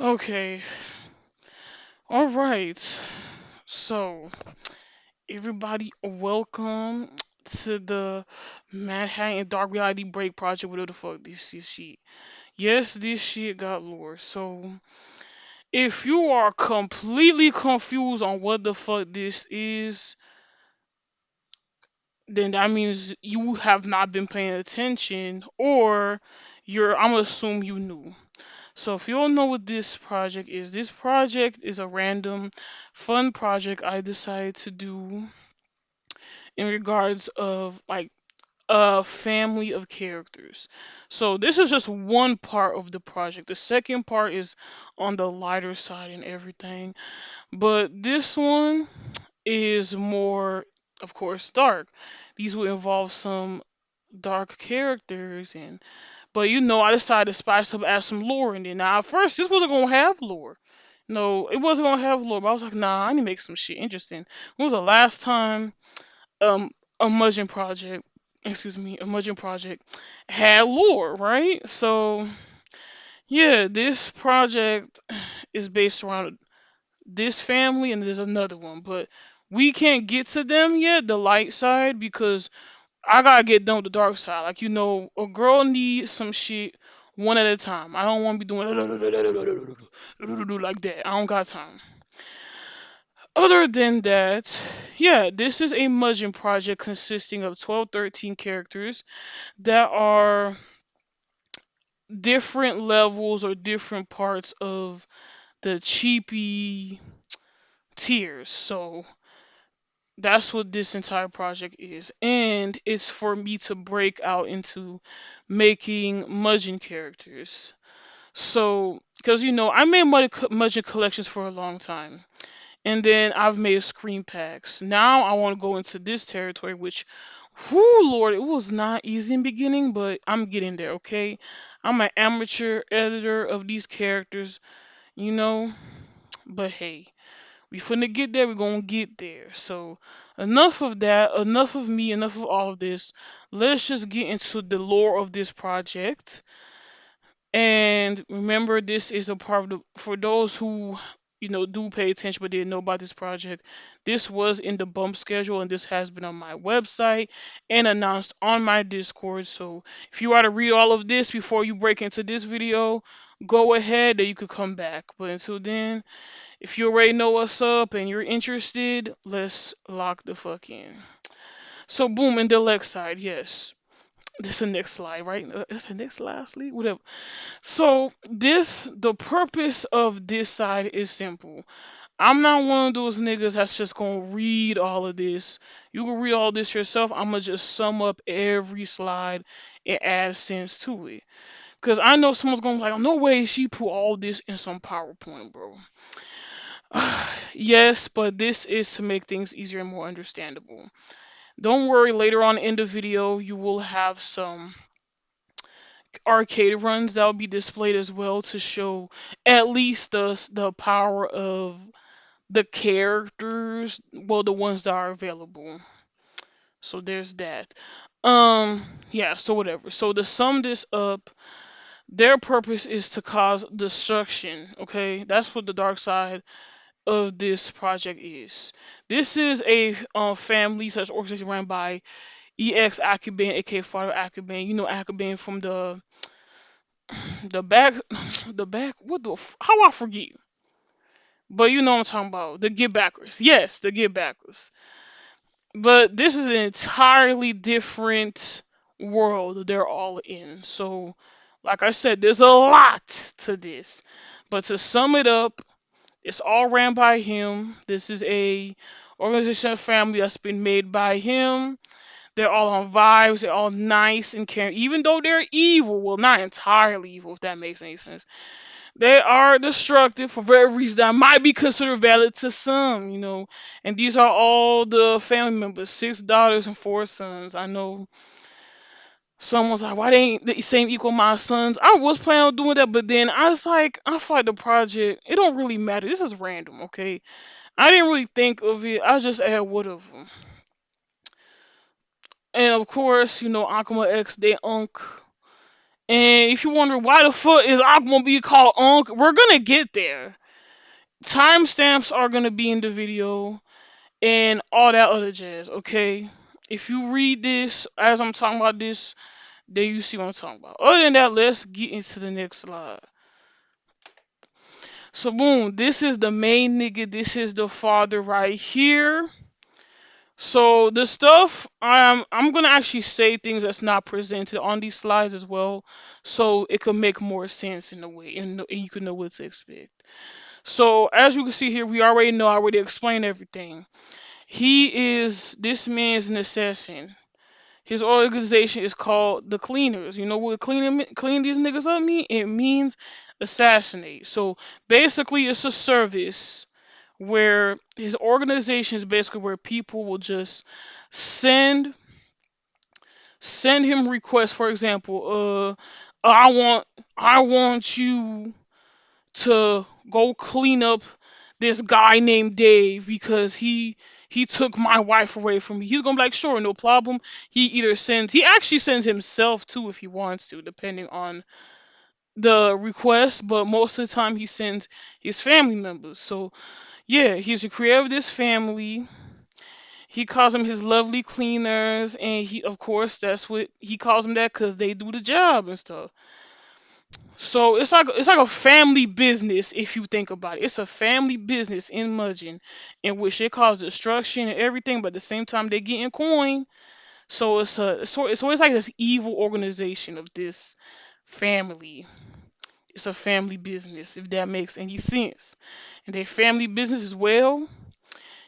Okay. All right. So, everybody, welcome to the Manhattan Dark Reality Break Project. Whatever the fuck this is shit. Yes, this shit got lore. So, if you are completely confused on what the fuck this is, then that means you have not been paying attention, or I'm gonna assume you knew. So if you don't know what this project is a random fun project I decided to do in regards of like a family of characters. So this is just one part of the project. The second part is on the lighter side and everything. But this one is more, of course, dark. These will involve some dark characters and but I decided to spice up, add some lore in it. Now, at first, this wasn't gonna have lore. No, it wasn't gonna have lore. But I was like, nah, I need to make some shit interesting. When was the last time um a M.U.G.E.N project, a M.U.G.E.N project had lore, right? So yeah, this project is based around this family, and there's another one, but we can't get to them yet, the light side, because I gotta get done with the dark side. Like a girl needs some shit one at a time. I don't want to be doing like that. I don't got time. Other than that, yeah, this is a M.U.G.E.N project consisting of 12, 13 characters that are different levels or different parts of the cheapy tiers. So that's what this entire project is. And it's for me to break out into making M.U.G.E.N characters. So, because I made M.U.G.E.N collections for a long time. And then I've made screen packs. Now I want to go into this territory, which, whoo, Lord, it was not easy in the beginning, but I'm getting there, okay? I'm an amateur editor of these characters, you know? But hey, we finna get there, we're gonna get there. So, enough of that, enough of me, enough of all of this. Let's just get into the lore of this project. And remember, this is a part of for those who, do pay attention but didn't know about this project. This was in the bump schedule and this has been on my website and announced on my Discord. So if you want to read all of this before you break into this video, go ahead and you could come back. But until then, if you already know what's up and you're interested, let's lock the fuck in. So boom, in the left side, yes. This is the next slide, right? That's the next slide, sleep, whatever. So the purpose of this side is simple. I'm not one of those niggas that's just gonna read all of this. You can read all this yourself. I'm gonna just sum up every slide and add sense to it. Cause I know someone's gonna be like, no way she put all this in some PowerPoint, bro. Yes, but this is to make things easier and more understandable. Don't worry, later on in the video you will have some arcade runs that will be displayed as well to show at least the power of the characters, well, the ones that are available. So there's that. Yeah, so whatever. So to sum this up, their purpose is to cause destruction, okay? That's what the dark side of this project is. This is a family such organization run by EX Akabane, aka Father Akabane. You know Akabane from the back, the back. How I forget? But you know what I'm talking about. The Get Backers. Yes, the Get Backers. But this is an entirely different world they're all in. So, like I said, there's a lot to this. But to sum it up, it's all ran by him. This is a organization family that's been made by him. They're all on vibes. They're all nice and caring, even though they're evil. Well, not entirely evil, if that makes any sense. They are destructive for very reasons that might be considered valid to some. And these are all the family members, 6 daughters and 4 sons. I know someone's like, why they ain't the same equal my sons? I was planning on doing that, but then I was like, I feel like the project, it don't really matter. This is random, okay? I didn't really think of it. I just add one of them. And of course, Akuma X, they unk. And if you wonder why the fuck is Akuma be called Unc, we're gonna get there. Timestamps are gonna be in the video and all that other jazz, okay? If you read this as I'm talking about this, then you see what I'm talking about. Other than that, let's get into the next slide. So boom, this is the main nigga. This is the father right here. So the stuff I'm gonna actually say things that's not presented on these slides as well, so it could make more sense in a way, and you can know what to expect. So as you can see here, we already know. I already explained everything. This man is an assassin. His organization is called the Cleaners. You know what clean these niggas up mean? It means assassinate. So basically, it's a service where his organization is basically where people will just send send him requests. For example, I want you to go clean up this guy named Dave because he took my wife away from me. He's gonna be like, sure, no problem. He actually sends himself too if he wants to, depending on the request, but most of the time he sends his family members. So yeah, he's the creator of this family. He calls them his lovely cleaners, and he, of course, that's what he calls them that because they do the job and stuff. So it's like a family business if you think about it. It's a family business in Mugen, in which they cause destruction and everything, but at the same time they getting coin. So it's always like this evil organization of this family. It's a family business, if that makes any sense. And their family business as well.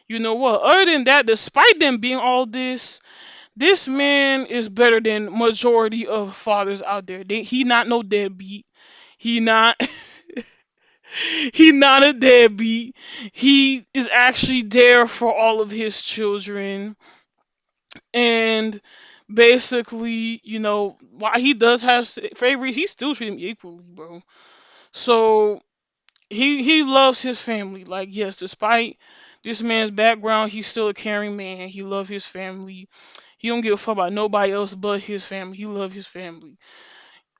You know what? Other than that, despite them being all this man is better than majority of fathers out there. He not no deadbeat. He not he not a deadbeat. He is actually there for all of his children. And basically, while he does have favorites, he still treats them equally, bro. So he loves his family. Like, yes, despite this man's background, he's still a caring man. He loves his family. He don't give a fuck about nobody else but his family. He loves his family.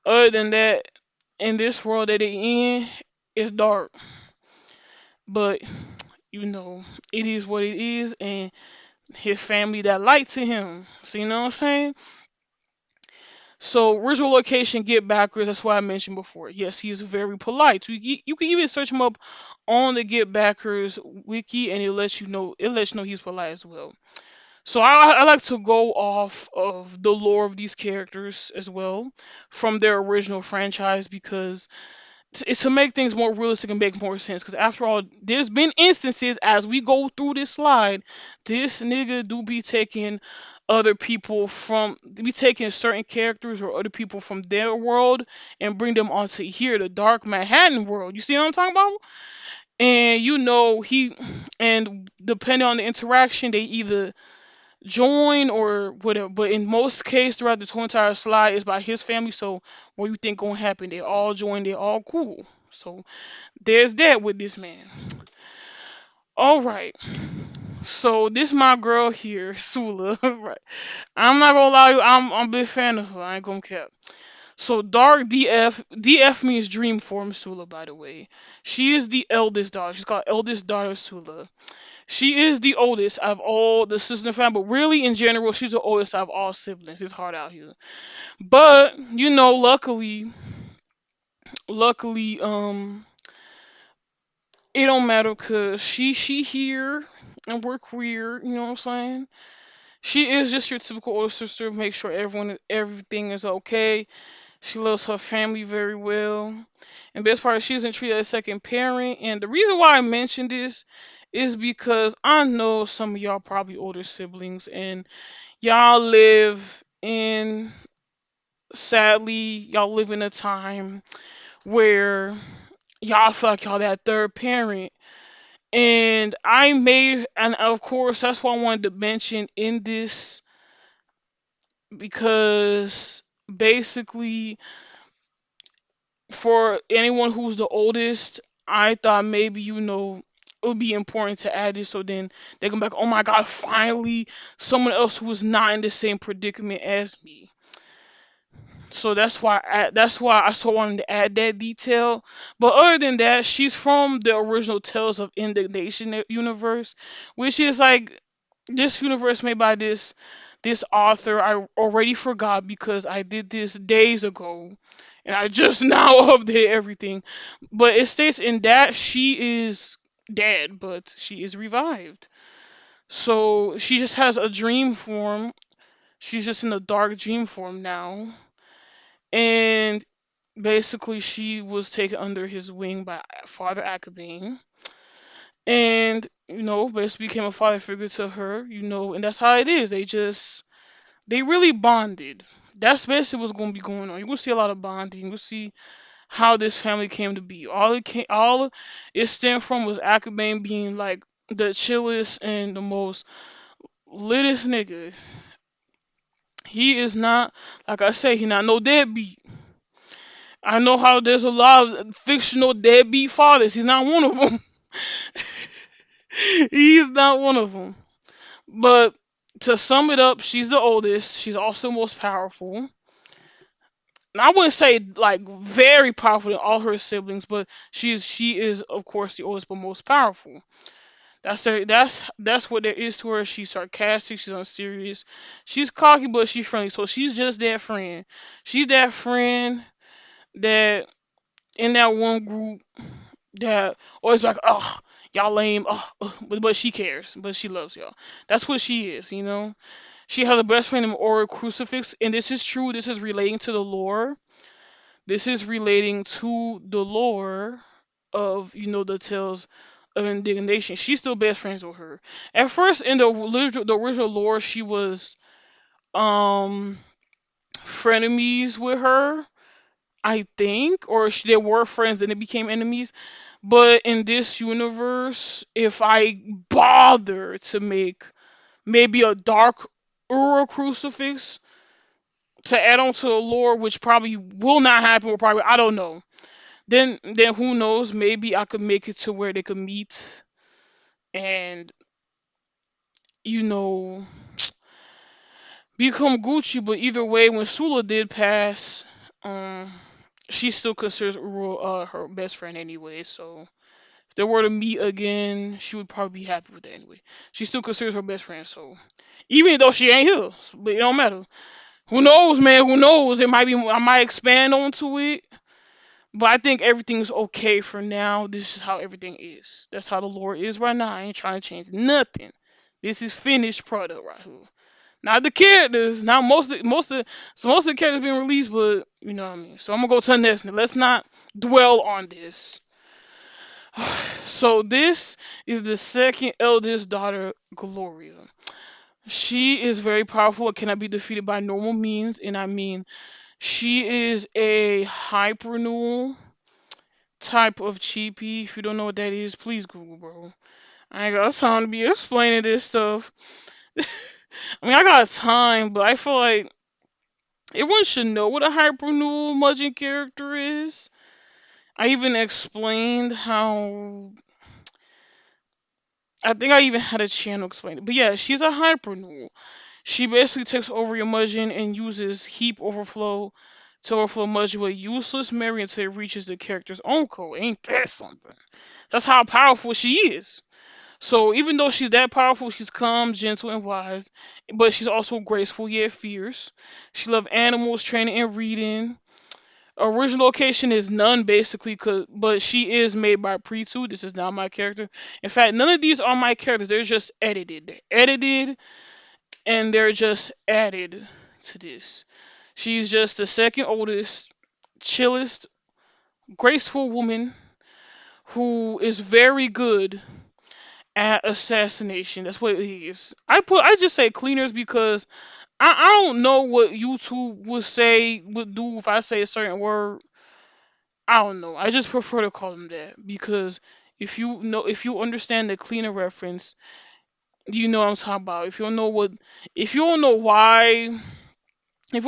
Other than that, in this world that they in, it's dark. But it is what it is, and his family that light to him. So you know what I'm saying? So original location, get backwards. That's what I mentioned before. Yes, he is very polite. You can even search him up on the Get Backers wiki, and it lets you know he's polite as well. So I like to go off of the lore of these characters as well from their original franchise because it's to make things more realistic and make more sense. Because after all, there's been instances as we go through this slide, this nigga do be taking be taking certain characters or other people from their world and bring them onto here, the Dark Manhattan world. You see what I'm talking about? And and depending on the interaction, they either join or whatever. But in most cases, throughout this whole entire slide, is by his family. So what you think gonna happen? They all join. They all cool. So there's that with this man. All right. So this my girl here, Sula. Right. I'm not gonna lie, I'm a big fan of her. I ain't gonna cap. So Dark DF means dream form Sula, by the way. She is the eldest daughter. She's called eldest daughter Sula. She is the oldest out of all the sisters in the family, but really in general, she's the oldest out of all siblings. It's hard out here. But, luckily, it don't matter cause she here and we're queer, you know what I'm saying? She is just your typical older sister, make sure everything is okay. She loves her family very well. And best part is she isn't treated as a second parent. And the reason why I mention this is because I know some of y'all probably older siblings and y'all live in a time where y'all feel like y'all that third parent. And of course, that's why I wanted to mention in this because basically, for anyone who's the oldest, I thought maybe, it would be important to add this so then they can be like, oh my god, finally, someone else who is not in the same predicament as me. So that's why I so wanted to add that detail. But other than that, she's from the original Tales of Indignation universe, which is like this universe made by this author I already forgot because I did this days ago and I just now updated everything. But it states in that she is dead, but she is revived. So she just has a dream form. She's just in a dark dream form now. And basically she was taken under his wing by Father Akabane. And, basically became a father figure to her, and that's how it is. They really bonded. That's basically what's going to be going on. You're going to see a lot of bonding. You'll see how this family came to be. All it stemmed from was Akabane being like the chillest and the most littest nigga. He is not, like I say, he not no deadbeat. I know how there's a lot of fictional deadbeat fathers. He's not one of them. He's not one of them. But to sum it up, she's the oldest. She's also most powerful. I wouldn't say like very powerful than all her siblings, but she is of course the oldest but most powerful. That's what there is to her. She's sarcastic. She's unserious. She's cocky, but she's friendly. So she's just that friend. She's that friend that in that one group that always like, oh, y'all lame, but she cares, but she loves y'all. That's what she is. She has a best friend named Aura Crucifix, and this is true. This is relating to the lore. This is relating to the lore of the tales of indignation. She's still best friends with her. At first, in the original lore, she was um frenemies with her, I think, or they were friends, then they became enemies. But in this universe, if I bother to make maybe a dark Ura crucifix to add on to the lore, which probably will not happen, or probably I don't know. Then who knows? Maybe I could make it to where they could meet and you know become Gucci. But either way, when Sula did pass, um, she still considers Uru her best friend anyway. So if they were to meet again, she would probably be happy with that anyway. She still considers her best friend. So even though she ain't here, but it don't matter. Who knows, man? Who knows? It might be. I might expand onto it. But I think everything's okay for now. This is how everything is. That's how the lore is right now. I ain't trying to change nothing. This is finished product right here. Not the characters. Now most of the characters being released, but you know what I mean. So I'm gonna go to the next. Let's not dwell on this. So this is the second eldest daughter, Gloria. She is very powerful and cannot be defeated by normal means, and I mean she is a hyper type of cheapie. If you don't know what that is, please Google, bro. I ain't got time to be explaining this stuff. I mean, I got time, but I feel like everyone should know what a hypernewal Mudgeon character is. I even explained how. I think I even had a channel explain it. But yeah, she's a hypernewal. She basically takes over your Mudgeon and uses heap overflow to overflow Mudgeon with useless memory until it reaches the character's own code. Ain't that something? That's how powerful she is. So even though she's that powerful, she's calm, gentle, and wise, but she's also graceful yet fierce. She loves animals, training, and reading. Original location is none basically, but she is made by Pre2. This is not my character. In fact, none of these are my characters. They're just edited. They're edited and they're just added to this. She's just the second oldest, chillest, graceful woman who is very good at assassination. That's what it is. I just say cleaners because I don't know what YouTube would do if I say a certain word. I don't know. I just prefer to call them that because if you understand the cleaner reference, you know what I'm talking about. If you don't know why, if you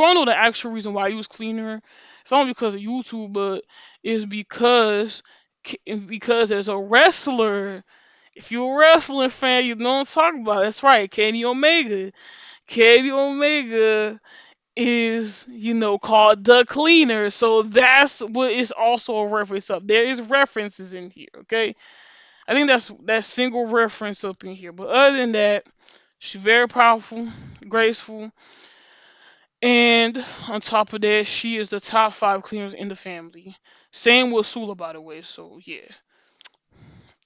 don't know the actual reason why I use cleaner, it's not because of YouTube, but it's because there's a wrestler. If you're a wrestling fan, you know what I'm talking about. That's right, Kenny Omega. Kenny Omega is, called the cleaner. So that's what is also a reference up. There is references in here, okay? I think that's that single reference up in here. But other than that, she's very powerful, graceful, and on top of that, she is the top five cleaners in the family. Same with Sula, by the way. So yeah,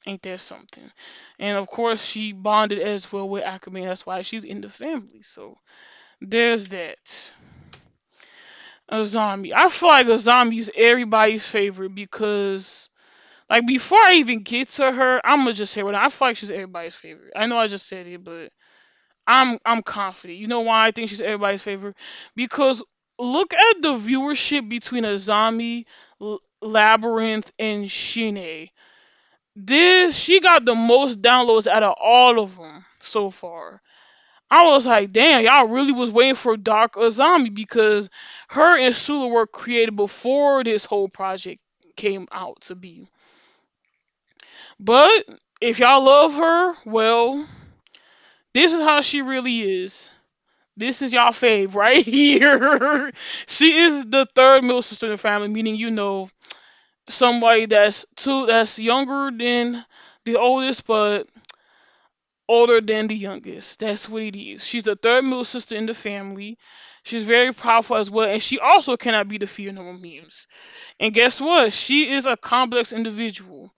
ain't that something? And of course, she bonded as well with Akabane. That's why she's in the family. So there's that. Azami. I feel like Azami is everybody's favorite because, like, before I even get to her, I'm gonna just say what I feel like she's everybody's favorite. I know I just said it, but I'm confident. You know why I think she's everybody's favorite? Because look at the viewership between Azami, Labyrinth, and Shunei. This she got the most downloads out of all of them so far. I was like, damn, y'all really was waiting for Dark Azami because her and Sula were created before this whole project came out to be. But if y'all love her, well, this is how she really is. This is y'all fave right here. She is the third middle sister in the family, meaning somebody that's younger than the oldest, but older than the youngest. That's what it is. She's the third middle sister in the family. She's very powerful as well, and she also cannot be defeated no memes. And guess what? She is a complex individual.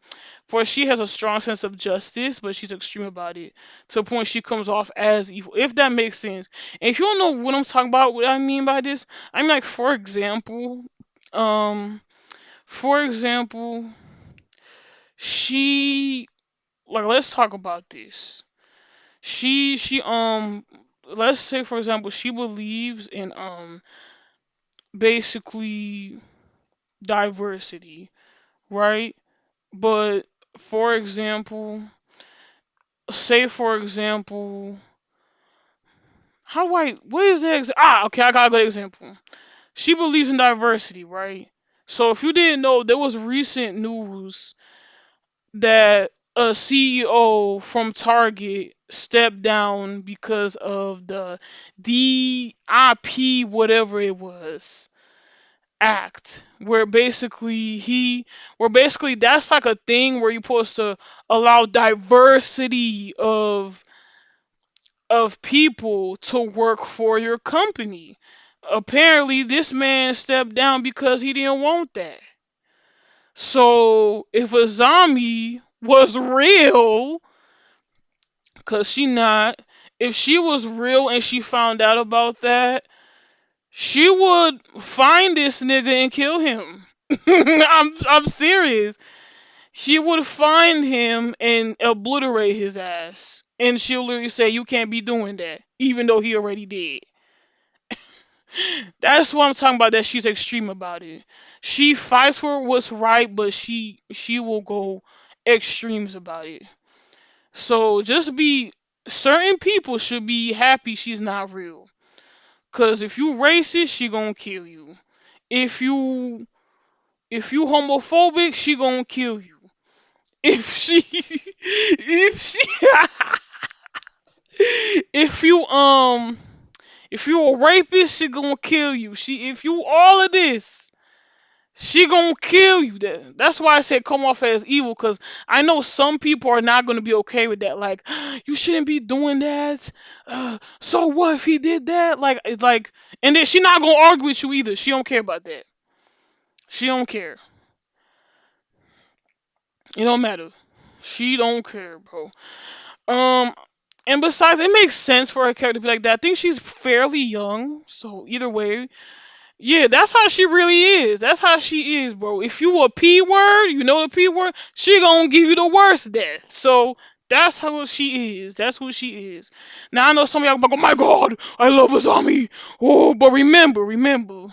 For she has a strong sense of justice, but she's extreme about it. To the point she comes off as evil. If that makes sense. And if you don't know what I'm talking about, what I mean by this, I mean like um, for example, she like let's talk about this. She let's say for example she believes in basically diversity, right? But for example, say for example, how do I what is the okay, I got a good example. She believes in diversity, right? So if you didn't know, there was recent news that a CEO from Target stepped down because of the DIP whatever it was act where basically that's like a thing where you're supposed to allow diversity of people to work for your company. Apparently this man stepped down because he didn't want that. So if a zombie was real, cause she not, if she was real and she found out about that, she would find this nigga and kill him. I'm serious. She would find him and obliterate his ass. And she'll literally say, you can't be doing that, even though he already did. That's what I'm talking about, that she's extreme about it. She fights for what's right, but she will go extremes about it. So just be certain people should be happy she's not real. Cause if you racist, she gonna kill you. If you if you homophobic, she gonna kill you. If she if she if you if you a rapist, she gonna kill you. She if you all of this, she gonna kill you. That's why I said come off as evil, cause I know some people are not gonna be okay with that. Like you shouldn't be doing that. So what if he did that? Like it's like, and then she not gonna argue with you either. She don't care about that. She don't care. It don't matter. She don't care, bro. Um, and besides, it makes sense for her character to be like that. I think she's fairly young, so either way, yeah, that's how she really is. That's how she is, bro. If you a P word, you know the P word, she gonna give you the worst death. So that's how she is. That's who she is. Now I know some of y'all like, oh my god, I love Azami. Oh, but remember,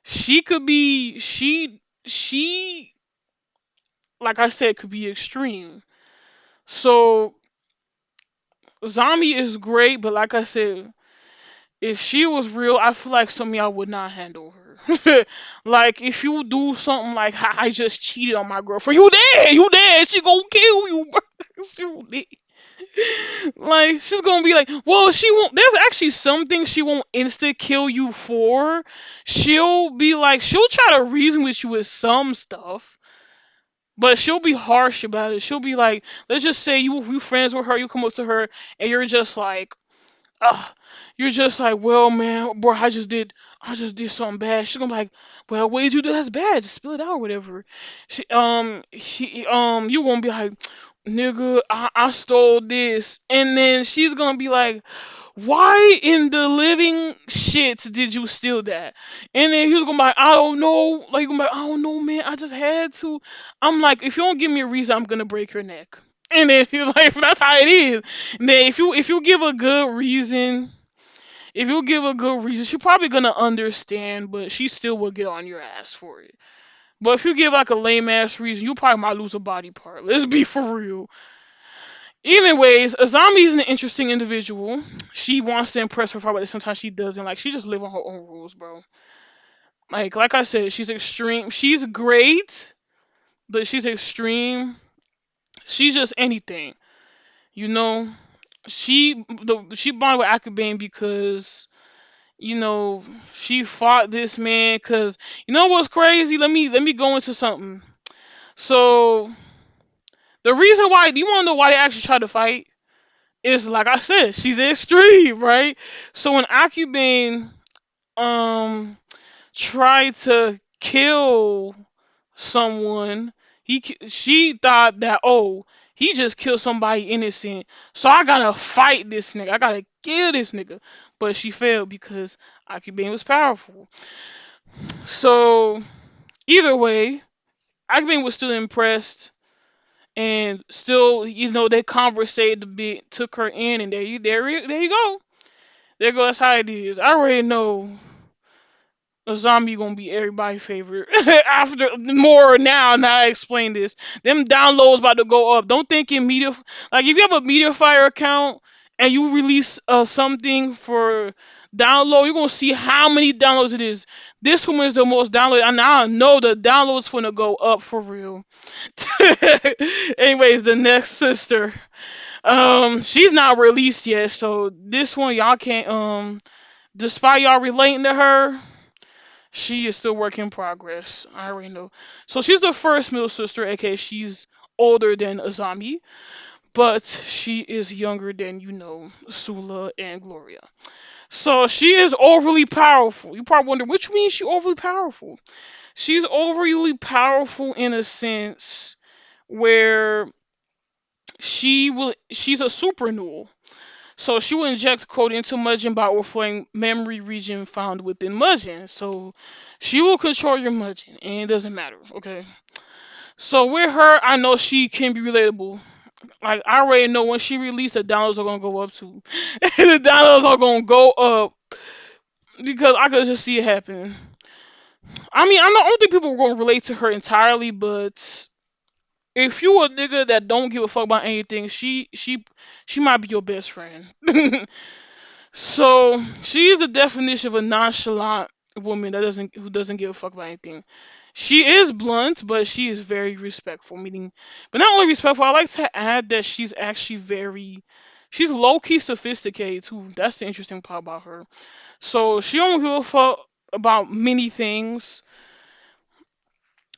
she could be she like I said could be extreme. So Zombie is great, but like I said, if she was real, I feel like some of y'all would not handle her. Like if you do something like I just cheated on my girlfriend, you dead, she gonna kill you, bro. You dead. Like she's gonna be like, well, she won't. There's actually some things she won't insta kill you for. She'll be like, she'll try to reason with you with some stuff, but she'll be harsh about it. She'll be like, let's just say you friends with her, you come up to her, and you're just like, uh, you're just like, well, man, bro, I just did something bad. She's gonna be like, well, what did you do that's bad? Just spill it out or whatever. You won't be like, nigga, I stole this, and then she's gonna be like, why in the living shit did you steal that? And then he was gonna be like, I don't know, like, you gonna be like, I don't know, man, I just had to. I'm like, if you don't give me a reason, I'm gonna break your neck. And then you're like, that's how it is. And then if you give a good reason, if you give a good reason, she's probably gonna understand, but she still will get on your ass for it. But if you give like a lame ass reason, you probably might lose a body part. Let's be for real. Anyways, Azami is an interesting individual. She wants to impress her father, but sometimes she doesn't. Like she just live on her own rules, bro. Like I said, she's extreme. She's great, but she's extreme. She's just anything, you know. She bonded with Akabane because you know she fought this man. Cause you know what's crazy? Let me go into something. So the reason why, do you want to know why they actually tried to fight? Is like I said, she's extreme, right? So when Akubane um tried to kill someone, she thought that, oh, he just killed somebody innocent, so I gotta fight this nigga, I gotta kill this nigga. But she failed because Akubane was powerful. So either way, Akubane was still impressed, and still, they conversated a bit, took her in, and there you go. There goes, that's how it is. I already know a zombie gonna be everybody's favorite. After more now I explain this, them downloads about to go up. Don't think in media, like if you have a MediaFire account and you release something for download, you're gonna see how many downloads it is. This one is the most downloaded, and now I know the downloads gonna go up for real. Anyways, the next sister, she's not released yet, so this one y'all can't despite y'all relating to her, she is still work in progress. I already know. So she's the first middle sister, aka she's older than Azami, but she is younger than, Sula and Gloria. So she is overly powerful. You probably wonder, which means she overly powerful. She's overly powerful in a sense where she's a super null. So she will inject code into M.U.G.E.N by overflowing memory region found within M.U.G.E.N. So she will control your M.U.G.E.N, and it doesn't matter, okay? So with her, I know she can be relatable. Like I already know when she released, the downloads are gonna go up too. The downloads are gonna go up because I could just see it happen. I mean, I don't think people are gonna relate to her entirely, but if you a nigga that don't give a fuck about anything, she might be your best friend. So she is the definition of a nonchalant woman who doesn't give a fuck about anything. She is blunt, but she is very respectful. Meaning, but not only respectful. I like to add that she's low key sophisticated too. That's the interesting part about her. So she don't give a fuck about many things,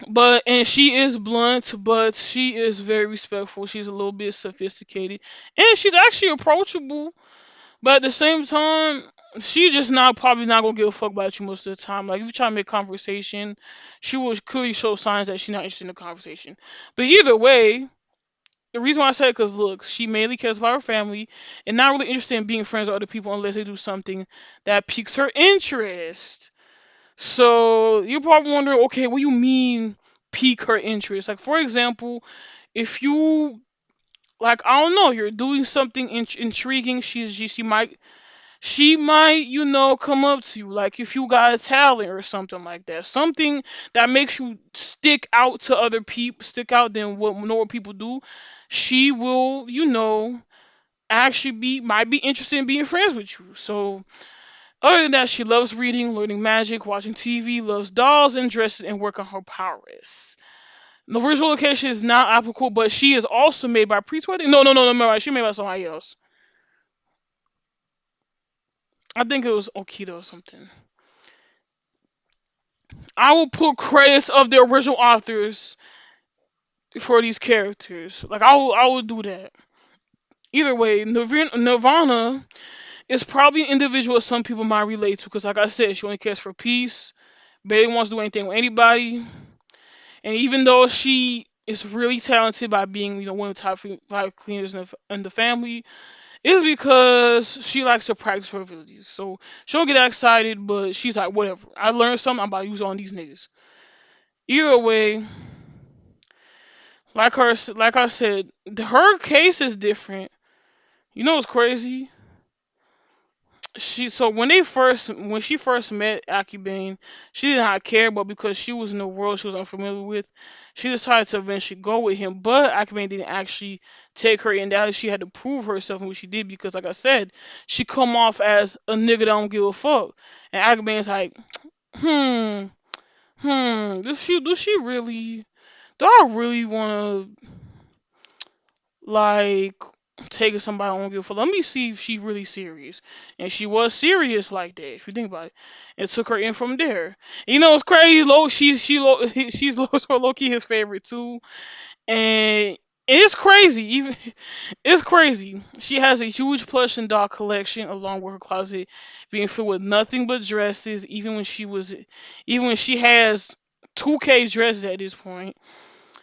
and she is blunt, but she is very respectful. She's a little bit sophisticated, and she's actually approachable. But at the same time, she just not probably not gonna give a fuck about you most of the time. Like if you try to make conversation, she will clearly show signs that she's not interested in the conversation. But either way, the reason why I say it, because look, she mainly cares about her family and not really interested in being friends with other people unless they do something that piques her interest. So you're probably wondering, okay, what do you mean pique her interest? Like for example, if you, like, I don't know, you're doing something intriguing, she might, come up to you. Like if you got a talent or something like that. Something that makes you stick out to other people, stick out than what normal people do. She will, actually might be interested in being friends with you. So other than that, she loves reading, learning magic, watching TV, loves dolls and dresses, and work on her prowess. The original location is not applicable, but she is also made by Priest. I think. No, no, no, no, no. Right. She made by somebody else. I think it was Okito or something. I will put credits of the original authors for these characters. Like I will do that. Either way, Nirvana is probably an individual some people might relate to because, like I said, she only cares for peace. Barely wants to do anything with anybody. And even though she is really talented by being, one of the top five cleaners in the family, it's because she likes to practice her abilities. So she'll get excited, but she's like, whatever. I learned something. I'm about to use it on these niggas. Either way, like I said, her case is different. You know what's crazy? When she first met Akabane, she did not care, but because she was in a world she was unfamiliar with, she decided to eventually go with him. But Akabane didn't actually take her in. That she had to prove herself, and what she did because, like I said, she come off as a nigga that don't give a fuck, and Akabane's like, hmm, does she really? Do I really wanna like taking somebody on give for let me see if she really serious, and she was serious like that if you think about it, and took her in from there. It's crazy. She's low key his favorite too, and it's crazy. Even it's crazy. She has a huge plush and doll collection along with her closet being filled with nothing but dresses. Even when she has 2K dresses at this point,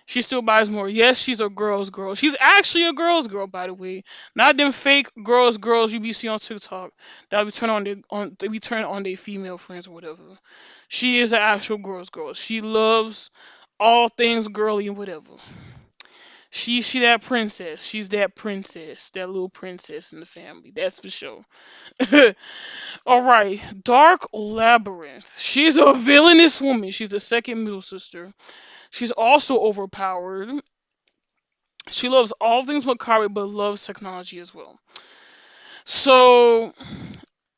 she still buys more. Yes, she's a girl's girl. She's actually a girl's girl, by the way. Not them fake girls you be seeing on TikTok that be turn on their female friends or whatever. She is an actual girl's girl. She loves all things girly and whatever. She that princess. She's that princess, that little princess in the family. That's for sure. All right, Dark Labyrinth. She's a villainous woman. She's the second middle sister. She's also overpowered. She loves all things Makari, but loves technology as well. So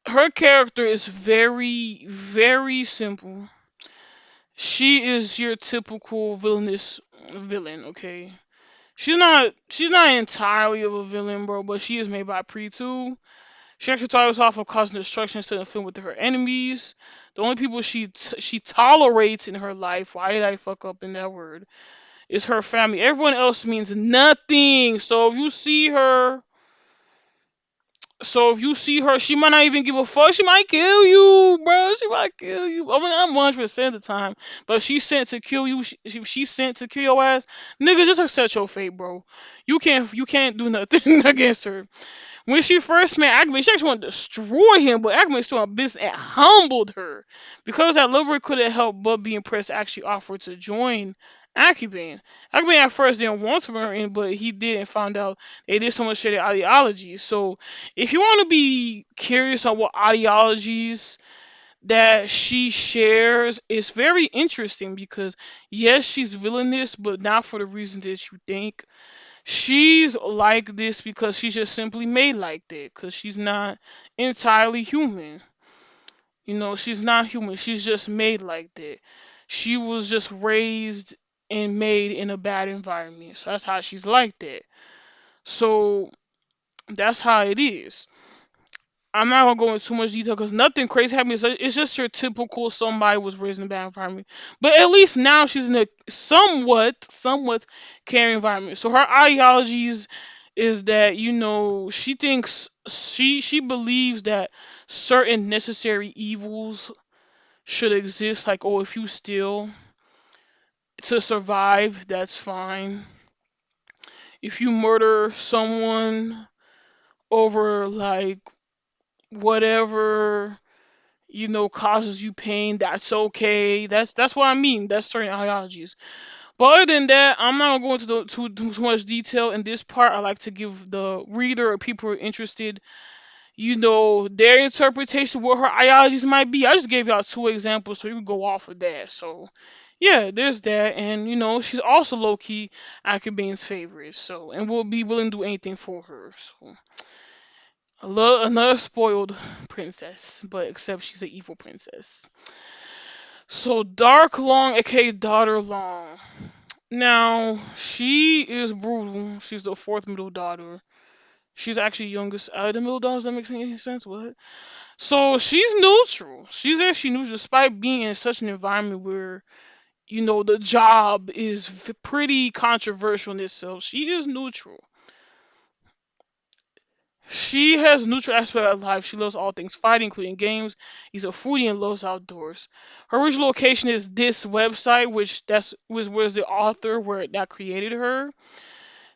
her character is very, very simple. She is your typical villainous villain, okay? She's not entirely of a villain, bro, but she is made by Pre too. She actually starts off of causing destruction instead of film with her enemies. The only people she tolerates in her life, why did I fuck up in that word? Is her family. Everyone else means nothing. So if you see her, she might not even give a fuck. She might kill you, bro. She might kill you. I mean, I'm 100% of the time. But if she's sent to kill you, if she's sent to kill your ass, nigga, just accept your fate, bro. You can't do nothing against her. When she first met Akame, she actually wanted to destroy him, but Akame stood on business and humbled her. Because that lover couldn't help but be impressed, actually offered to join Akame. Akame at first didn't want to bring her in, but he did and found out they did so much share their ideology. So if you want to be curious on what ideologies that she shares, it's very interesting because yes, she's villainous, but not for the reasons that you think. She's like this because she's just simply made like that because she's not entirely human. She's not human. She's just made like that. She was just raised and made in a bad environment. So that's how she's like that. So that's how it is. I'm not gonna go into too much detail because nothing crazy happened. It's just your typical somebody was raised in a bad environment. But at least now she's in a somewhat caring environment. So her ideologies is that she thinks she believes that certain necessary evils should exist. Like, oh, if you steal to survive, that's fine. If you murder someone over like whatever causes you pain, that's okay. That's what I mean. That's certain ideologies. But other than that, I'm not gonna go into too much detail in this part. I like to give the reader or people who are interested, their interpretation what her ideologies might be. I just gave y'all two examples, so you can go off of that. So yeah, there's that, and she's also low key Akabane's favorite. So and will be willing to do anything for her. So another spoiled princess, but except she's an evil princess. So Dark Long, aka Daughter Long. Now, she is brutal. She's the fourth middle daughter. She's actually youngest out of the middle daughters. That makes any sense? What? So she's neutral. She's actually neutral despite being in such an environment where, the job is pretty controversial in itself. She is neutral. She has a neutral aspect of life. She loves all things fighting, including games. He's a foodie and loves outdoors. Her original location is this website, which was the author where that created her.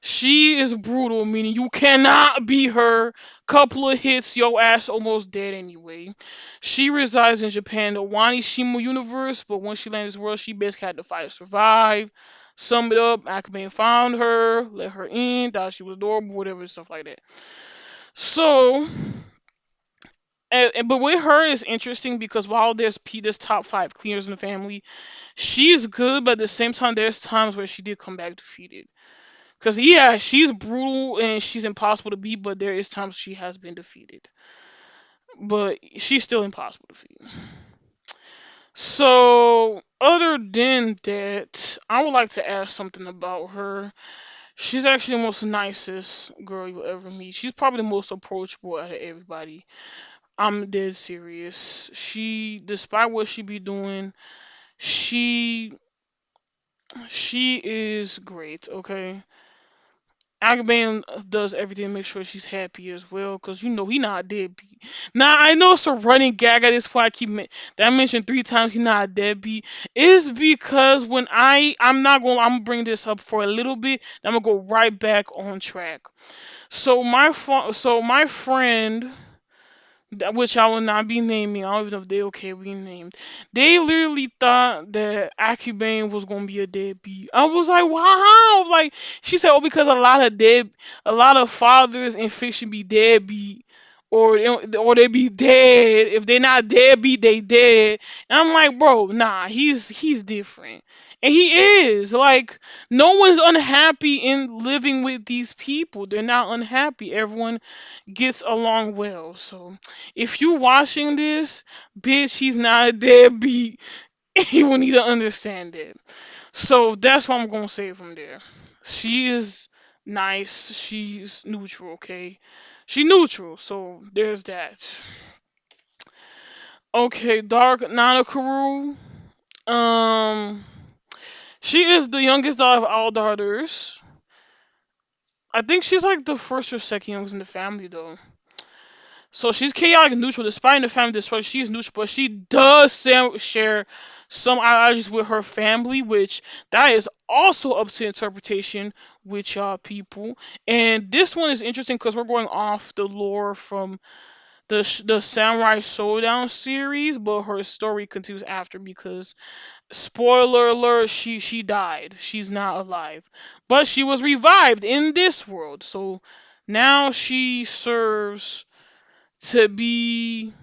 She is brutal, meaning you cannot beat her. Couple of hits, your ass almost dead anyway. She resides in Japan, the Wanishima universe, but when she landed this world, she basically had to fight to survive. Sum it up, Akabane found her, let her in, thought she was adorable, whatever, stuff like that. So, but with her is interesting because while there's top five cleaners in the family, she's good, but at the same time, there's times where she did come back defeated. Cause yeah, she's brutal and she's impossible to beat, but there is times she has been defeated. But she's still impossible to defeat. So other than that, I would like to ask something about her. She's actually the most nicest girl you'll ever meet. She's probably the most approachable out of everybody. I'm dead serious. Despite what she be doing, she she is great. Okay, Akabane does everything to make sure she's happy as well, cause he not a deadbeat. Now I know it's a running gag at this point. That I mentioned three times he not a deadbeat. Is because when I'm gonna bring this up for a little bit. Then I'm gonna go right back on track. So my friend, which I will not be naming. I don't even know if they okay being named. They literally thought that Akubane was gonna be a deadbeat. I was like, wow. Like she said, oh, because a lot of fathers in fiction be deadbeat, or they be dead. If they're not deadbeat, they dead. And I'm like, bro, nah, he's different. And he is like no one's unhappy in living with these people. They're not unhappy. Everyone gets along well. So if you watching this, bitch, he's not a deadbeat. You will need to understand it. So that's what I'm gonna say from there. She is nice. She's neutral. Okay, she neutral. So there's that. Okay, Dark Nakorur. Um, she is the youngest daughter of all daughters. I think she's like the first or second youngest in the family though. So she's chaotic and neutral. Despite the family destruction, she is neutral, but she does share some ideologies with her family, which that is also up to interpretation with y'all people. And this one is interesting because we're going off the lore from the Samurai Showdown series, but her story continues after because spoiler alert, she died. She's not alive, but she was revived in this world. So now she serves to be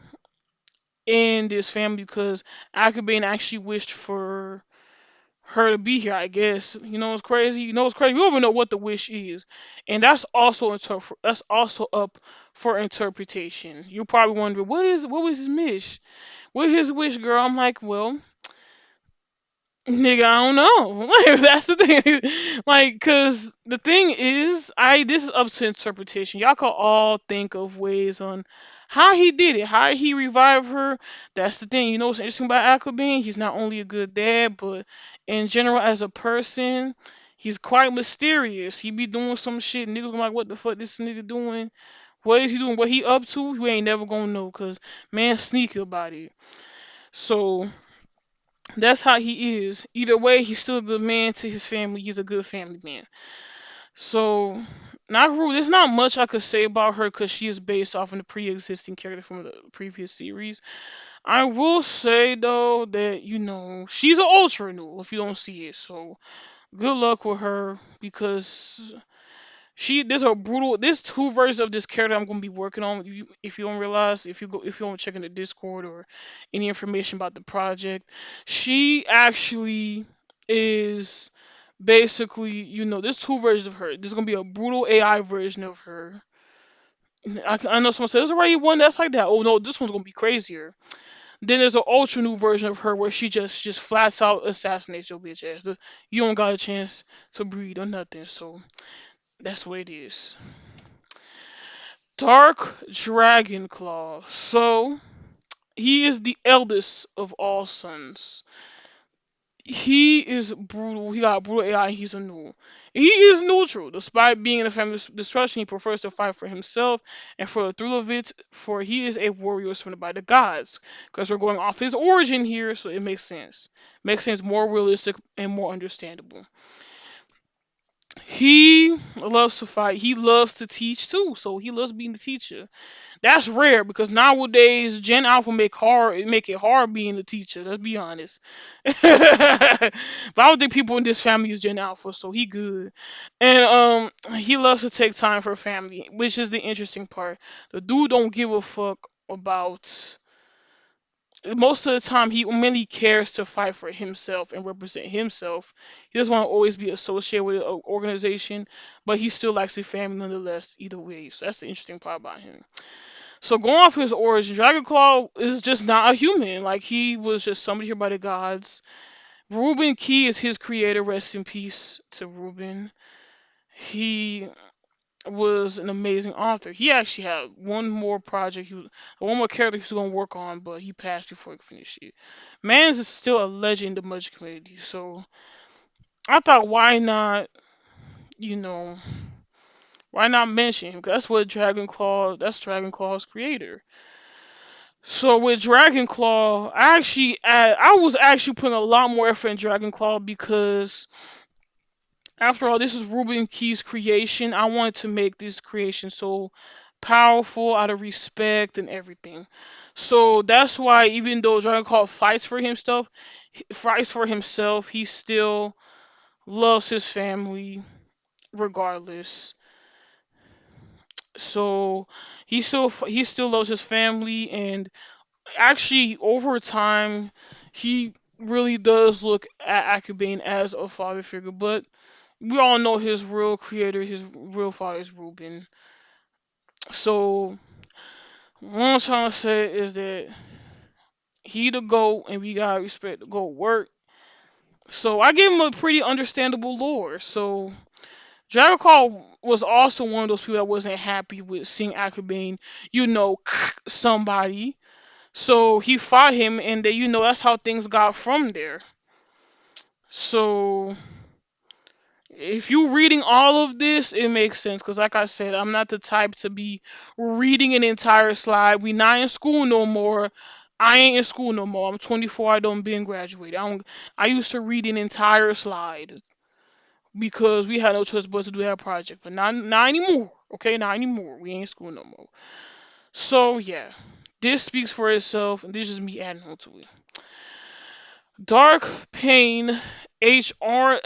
in this family because Akabane actually wished for her to be here, I guess. You know what's crazy? You know what's crazy? We don't even know what the wish is. And that's also up for interpretation. You probably wonder, what was his wish? What his wish, girl? I'm like, well, nigga, I don't know. Like, that's the thing. Like, cause the thing is, this is up to interpretation. Y'all can all think of ways on how he did it, how he revived her. That's the thing. You know what's interesting about Aquaman? He's not only a good dad, but in general as a person, he's quite mysterious. He be doing some shit. Niggas gonna be like, what the fuck this nigga doing? What is he doing? What he up to? You ain't never gonna know, cause man sneaky about it. So that's how he is. Either way, he's still a good man to his family. He's a good family man. So, Naru, there's not much I could say about her because she is based off of the pre-existing character from the previous series. I will say though that she's an ultra new if you don't see it. So good luck with her because there's two versions of this character I'm gonna be working on. If you don't realize, if you don't check in the Discord or any information about the project, she actually is basically, there's two versions of her. There's gonna be a brutal AI version of her. I know someone said there's already one that's like that. Oh no, this one's gonna be crazier. Then there's an ultra new version of her where she just flats out assassinates your bitch ass. You don't got a chance to breed or nothing. So that's what it is. Dark Dragon Claw. So he is the eldest of all sons. He is brutal. He got brutal AI. He's a new. He is neutral. Despite being in the family's destruction, he prefers to fight for himself and for the thrill of it, for he is a warrior surrounded by the gods. Because we're going off his origin here, so it makes sense. Makes sense, more realistic and more understandable. He loves to fight. He loves to teach too, so he loves being the teacher. That's rare because nowadays Gen Alpha make it hard being a teacher. Let's be honest. But I don't think people in this family is Gen Alpha, so he good. And he loves to take time for family, which is the interesting part. The dude don't give a fuck about. Most of the time, he mainly cares to fight for himself and represent himself. He doesn't want to always be associated with an organization, but he still likes his family nonetheless. Either way, so that's the interesting part about him. So going off his origin, DragonClaw is just not a human. Like he was just somebody here by the gods. Ruben Key is his creator. Rest in peace to Ruben. He was an amazing author. He actually had one more project. One more character he was gonna work on, but he passed before he could finish it. Mans is still a legend in the Mudge community. So I thought, why not? You know, why not mention him? 'Cause that's what DragonClaw. That's DragonClaw's creator. So with DragonClaw, I was actually putting a lot more effort in DragonClaw because after all, this is Ruben Key's creation. I wanted to make this creation so powerful out of respect and everything. So that's why even though DragonClaw fights for himself, he still loves his family regardless. So he still loves his family, and actually over time he really does look at Akabane as a father figure, but we all know his real creator, his real father is Ruben. So what I'm trying to say is that he the GOAT and we gotta respect the GOAT work. So I gave him a pretty understandable lore. So Dragon Call was also one of those people that wasn't happy with seeing Akabane, somebody. So he fought him, and that's how things got from there. So if you reading all of this, it makes sense. Cause like I said, I'm not the type to be reading an entire slide. We not in school no more. I ain't in school no more. I'm 24. I don't been graduated. I used to read an entire slide because we had no choice but to do that project. But not anymore. Okay, not anymore. We ain't in school no more. So yeah, this speaks for itself, and this is me adding on to it. Dark Pain HR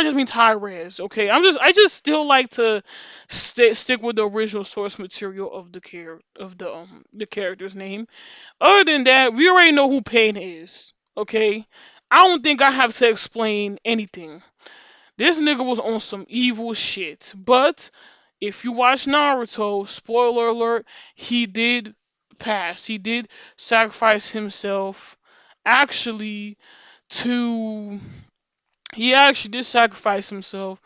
just means high res. Okay, I just still like to stick with the original source material of the character's name. Other than that, we already know who Pain is. Okay, I don't think I have to explain anything. This nigga was on some evil shit. But if you watch Naruto, spoiler alert, he did pass. He did sacrifice himself. Actually, to he actually did sacrifice himself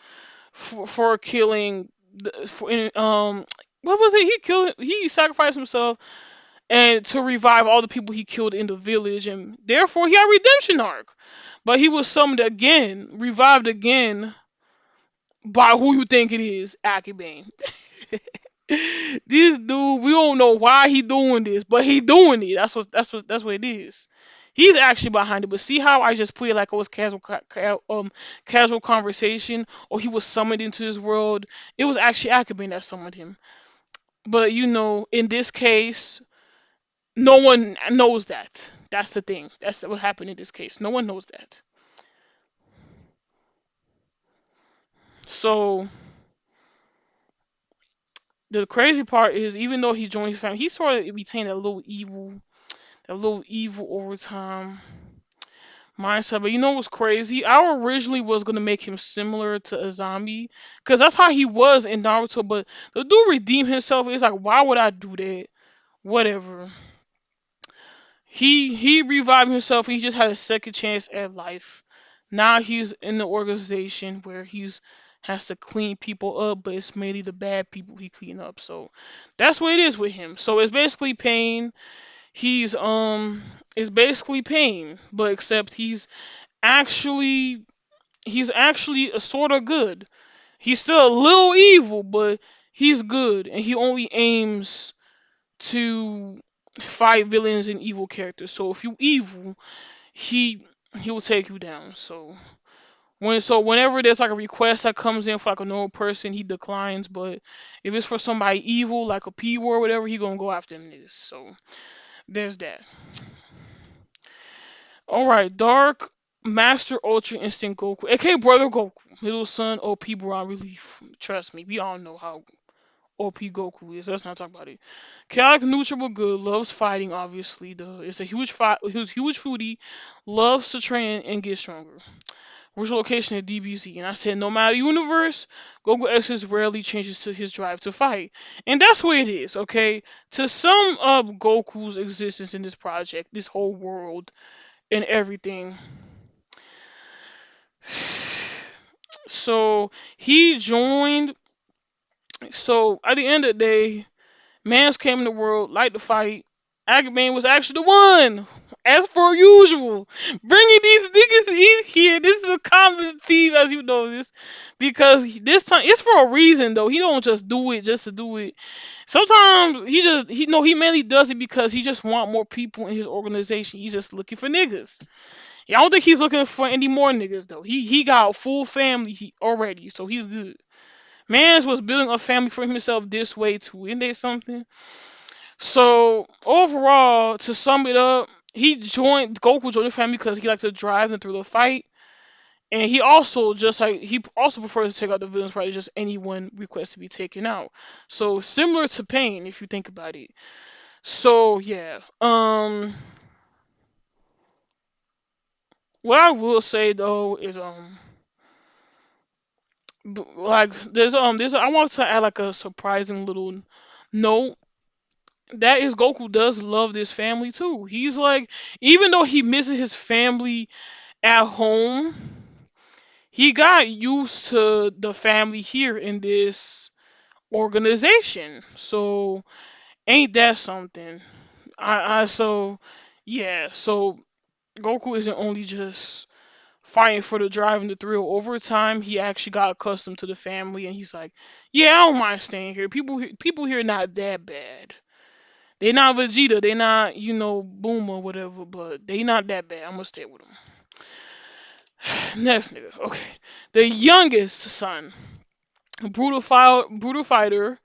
for killing what was it, he sacrificed himself and to revive all the people he killed in the village, and therefore he had a redemption arc. But he was summoned again, revived again by who you think it is, Akabane. This dude, we don't know why he doing this, but he doing it. That's what it is. He's actually behind it. But see how I just put it like it was casual conversation, or he was summoned into this world. It was actually Akabane that summoned him. But in this case, no one knows that. That's the thing. That's what happened in this case. No one knows that. So the crazy part is, even though he joined his family, he sort of retained that little evil over time mindset. But you know what's crazy? I originally was gonna make him similar to Azami, cause that's how he was in Naruto. But the dude redeemed himself. It's like, why would I do that? Whatever. he revived himself. He just had a second chance at life. Now he's in the organization where he's has to clean people up, but it's mainly the bad people he clean up. So that's what it is with him. So it's basically pain. He's it's basically pain, but except actually he's actually a sort of good. He's still a little evil, but he's good, and he only aims to fight villains and evil characters. So if you evil, he he will take you down. Whenever there's like a request that comes in for like a normal person, he declines. But if it's for somebody evil, like a P word or whatever, he gonna go after them niggas. So there's that. All right, Dark Master Ultra Instinct Goku, aka Brother Goku, little son OP Bron Relief. Trust me, we all know how OP Goku is. Let's not talk about it. Chaotic neutral but good. Loves fighting. Obviously, it's a huge fight. Huge foodie. Loves to train and get stronger. Original location at DBZ. And I said, no matter universe, Goku X rarely changes to his drive to fight, and that's what it is. Okay, to sum up Goku's existence in this project, this whole world, and everything. So he joined. So at the end of the day, Mans came in the world, like to fight. Akabane was actually the one, as per usual, bringing these niggas in here. This is a common theme, as you know this, because this time it's for a reason though. He don't just do it just to do it. Sometimes he mainly does it because he just want more people in his organization. He's just looking for niggas. Yeah, I don't think he's looking for any more niggas though. He got a full family already, so he's good. Mans was building a family for himself this way too. Isn't there something? So overall, to sum it up, Goku joined the family because he likes to drive them through the fight, and he also prefers to take out the villains rather than just anyone requests to be taken out. So similar to Pain, if you think about it. So yeah, what I will say though is like there's I want to add like a surprising little note. That is, Goku does love this family too. He's like, even though he misses his family at home, he got used to the family here in this organization. So ain't that something? I so yeah. So Goku isn't only just fighting for the drive and the thrill. Over time, he actually got accustomed to the family, and he's like, yeah, I don't mind staying here. People here not that bad. They not Vegeta, they not, Boom or whatever, but they not that bad. I'm gonna stay with them. Next nigga, okay. The youngest son, brutal fighter,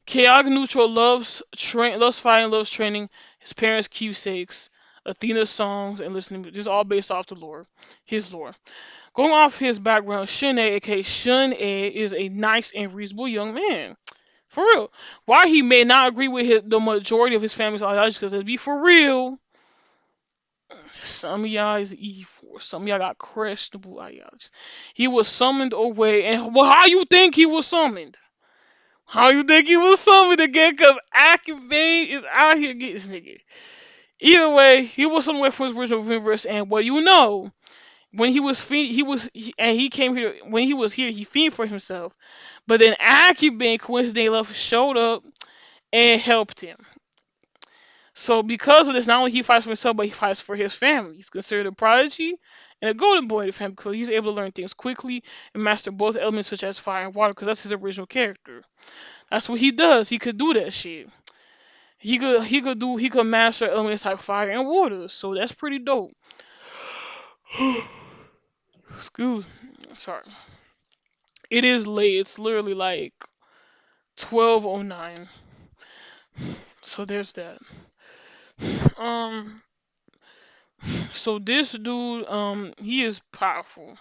chaotic neutral, loves fighting, loves training. His parents' keepsakes, Athena songs, and listening. This is all based off his lore. Going off his background, Shunei, aka Shunei, is a nice and reasonable young man. For real. Why he may not agree with the majority of his family's ideology, because let's be for real, some of y'all is evil. Some of y'all got questionable ideologies. He was summoned away, and well, how you think he was summoned? How you think he was summoned again? Because Akabane is out here getting this nigga. Either way, he was somewhere from his original universe, and what when he came here when he was here, he feared for himself. But then Akabane coincidentally showed up and helped him. So because of this, not only he fights for himself, but he fights for his family. He's considered a prodigy and a golden boy to family because he's able to learn things quickly and master both elements such as fire and water because that's his original character. That's what he does. He could do that shit. He could master elements like fire and water. So that's pretty dope. Excuse me. Sorry. It is late. It's literally like 12:09. So there's that. Um so this dude, he is powerful.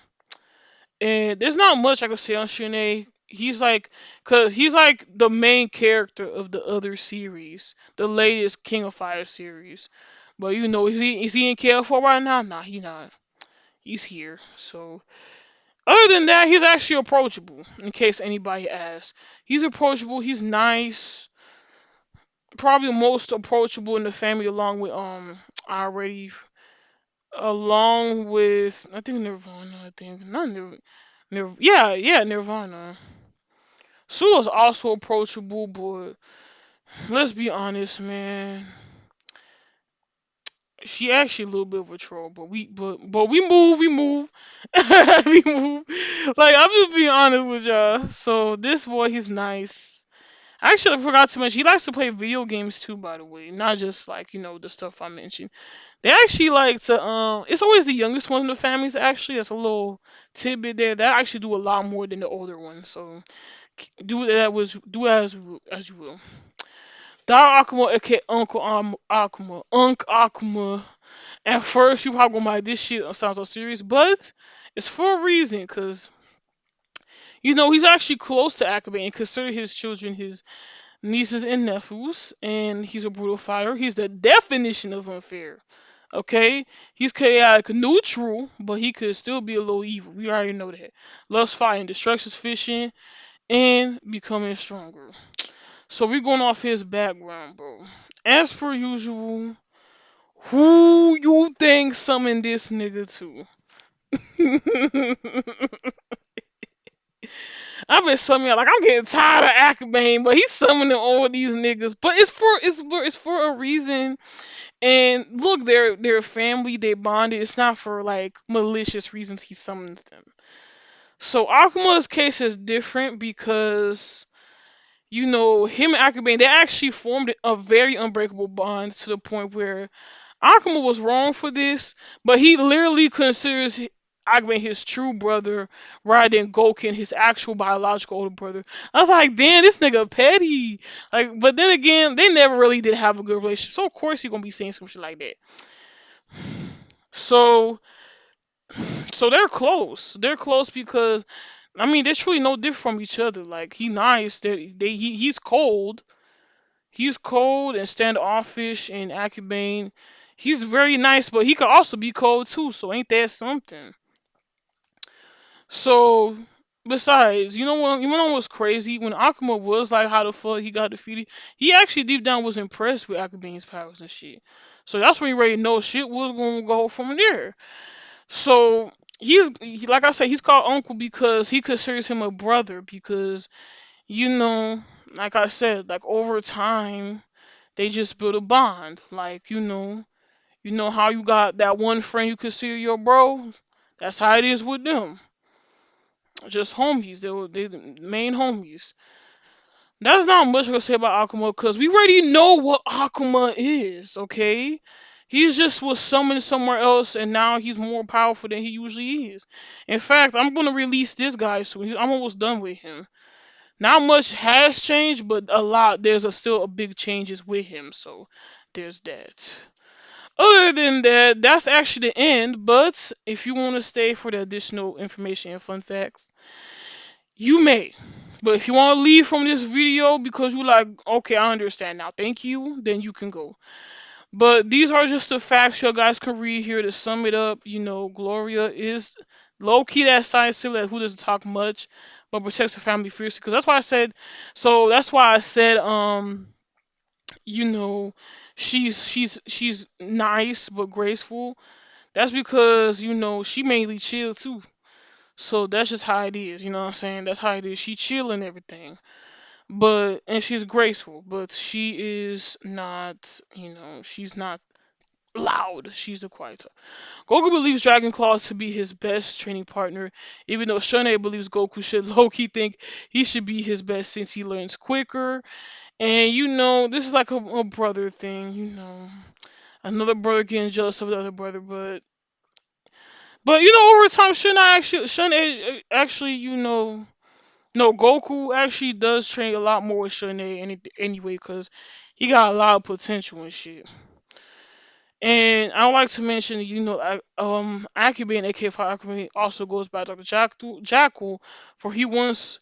And there's not much I can say on Shunei. He's like the main character of the other series, the latest King of Fire series. But is he in KF4 right now? Nah, he not. He's here. So other than that, he's actually approachable. In case anybody asks, he's approachable. He's nice. probably most approachable in the family, along with already along with I think Nirvana. I think not yeah, Nirvana. Sula's also approachable, but let's be honest, man. She actually a little bit of a troll, but we move, we move. Like I'm just being honest with y'all. So this boy, he's nice. Actually, I forgot to mention he likes to play video games too. By the way, not just like the stuff I mentioned. They actually like to It's always the youngest one in the families. Actually, that's a little tidbit there. They actually do a lot more than the older ones. So do as you will. Dar Akuma, aka Uncle Akuma, Unc Akuma. At first, you probably gonna be like, this shit sounds so serious, but it's for a reason, cause he's actually close to Akabane and consider his children his nieces and nephews, and he's a brutal fighter. He's the definition of unfair. Okay, he's chaotic neutral, but he could still be a little evil. We already know that. Loves fighting, destructions, fishing, and becoming stronger. So we're going off his background, bro. As per usual, who you think summoned this nigga to? I've been summoning like I'm getting tired of Akabane, but he's summoning all these niggas. But it's for a reason. And look, they're family, they bonded. It's not for like malicious reasons he summons them. So Akuma's case is different because him and Akabane, they actually formed a very unbreakable bond to the point where Akuma was wrong for this, but he literally considers Akabane his true brother rather than Goken his actual biological older brother. I was like, damn, this nigga petty. Like, but then again, they never really did have a good relationship, so of course he gonna be saying some shit like that. So, so they're close. They're close because, I mean, they're truly no different from each other. Like he nice, he's cold. He's cold and standoffish, and Akabane, he's very nice, but he could also be cold too. So ain't that something? So besides, what's crazy? When Akuma was like, how the fuck he got defeated, he actually deep down was impressed with Akabane's powers and shit. So that's when you already know shit was gonna go from there. So like I said, he's called Uncle because he considers him a brother because you know, like I said, like over time they just build a bond. Like you know how you got that one friend you consider your bro. That's how it is with them. Just homies. They the main homies. That's not much to say about Akuma because we already know what Akuma is. Okay, he's just was summoned somewhere else, and now he's more powerful than he usually is. In fact, I'm gonna release this guy soon. I'm almost done with him. Not much has changed, but a lot. There's still a big changes with him. So there's that. Other than that, that's actually the end. But if you want to stay for the additional information and fun facts, you may. But if you want to leave from this video because you like, okay, I understand now, thank you, then you can go. But these are just the facts you guys can read here to sum it up. Gloria is low key that science symbol who doesn't talk much, but protects her family fiercely. Because that's why I said. So that's why I said, you know, she's nice but graceful. That's because she mainly chill too. So that's just how it is. You know what I'm saying? That's how it is. She chill and everything, and she's graceful, but she is not. She's not loud. She's the quiet type. Goku believes DragonClaw to be his best training partner, even though Shunei believes Goku should low-key think he should be his best since he learns quicker. And this is like a brother thing. Another brother getting jealous of the other brother, but over time, Shunei actually, no, Goku actually does train a lot more with Shunei anyway, because he got a lot of potential and shit. And I would like to mention, Akabane, aka Akabane, also goes by Dr. Jackal, for he was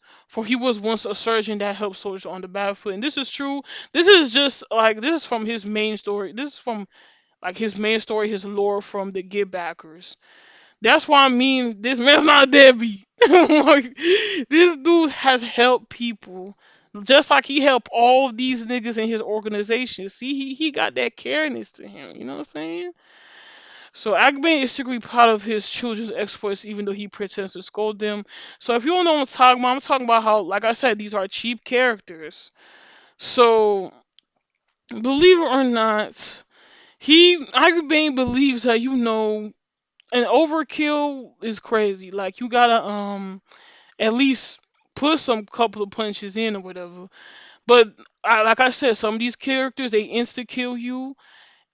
once a surgeon that helped soldiers on the battlefield. And this is true. This is from his main story. This is from like his main story, his lore from the Get Backers. That's why I mean this man's not a deadbeat. Like, this dude has helped people Just like he helped all of these niggas in his organization. See, he got that careness to him. You know what I'm saying? So Akabane is secretly proud of his children's exploits, even though he pretends to scold them. So if you don't know what I'm talking about how, like I said, these are cheap characters. So believe it or not, Akabane believes that an overkill is crazy. Like you gotta at least put some couple of punches in or whatever. But like I said, some of these characters they insta kill you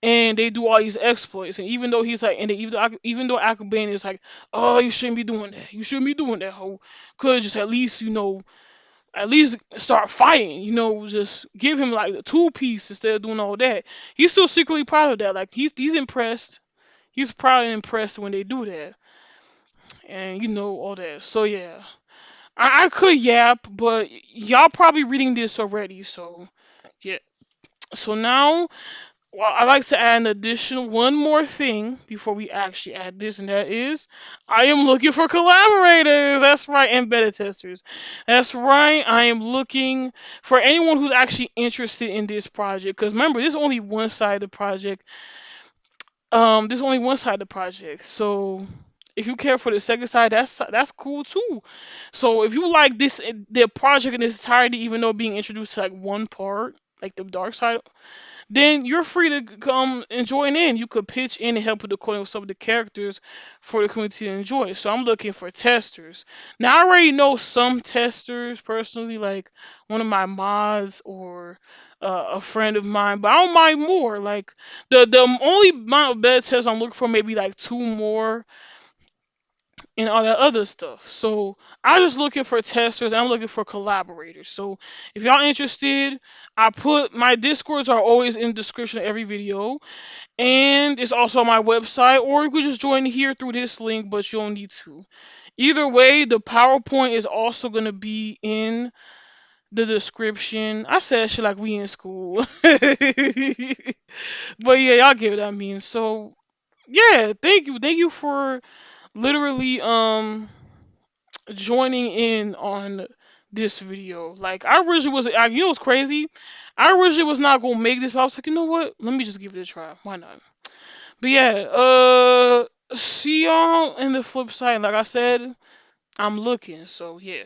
and they do all these exploits. And even though he's like, and even though Akabane is like, oh, you shouldn't be doing that. You shouldn't be doing that. Ho, could just at least at least start fighting. Just give him like the two piece instead of doing all that. He's still secretly proud of that. Like he's impressed. He's proud and impressed when they do that, and all that. So yeah, I could yap, but y'all probably reading this already. So yeah. So now, well, I like to add an additional one more thing before we actually add this, and that is I am looking for collaborators. That's right, and beta testers. That's right. I am looking for anyone who's actually interested in this project. Because remember, there's only one side of the project. There's only one side of the project. So if you care for the second side, that's cool too. So if you like the project in its entirety, even though being introduced to like one part, like the dark side, then you're free to come and join in. You could pitch in and help with the coding of some of the characters for the community to enjoy. So I'm looking for testers. Now I already know some testers personally, like one of my mods or a friend of mine, but I don't mind more. Like the only amount of beta testers I'm looking for maybe like two more and all that other stuff. So I'm just looking for testers. I'm looking for collaborators. So if y'all interested, I put my discords are always in the description of every video, and it's also on my website. Or you could just join here through this link, but you don't need to. Either way, the PowerPoint is also gonna be in the description. I said shit like we in school, but yeah, y'all get what I mean. So yeah, thank you for literally joining in on this video. Like I originally what's crazy? I originally was not gonna make this, but I was like, you know what? Let me just give it a try. Why not? But yeah, see y'all in the flip side. Like I said, I'm looking. So yeah.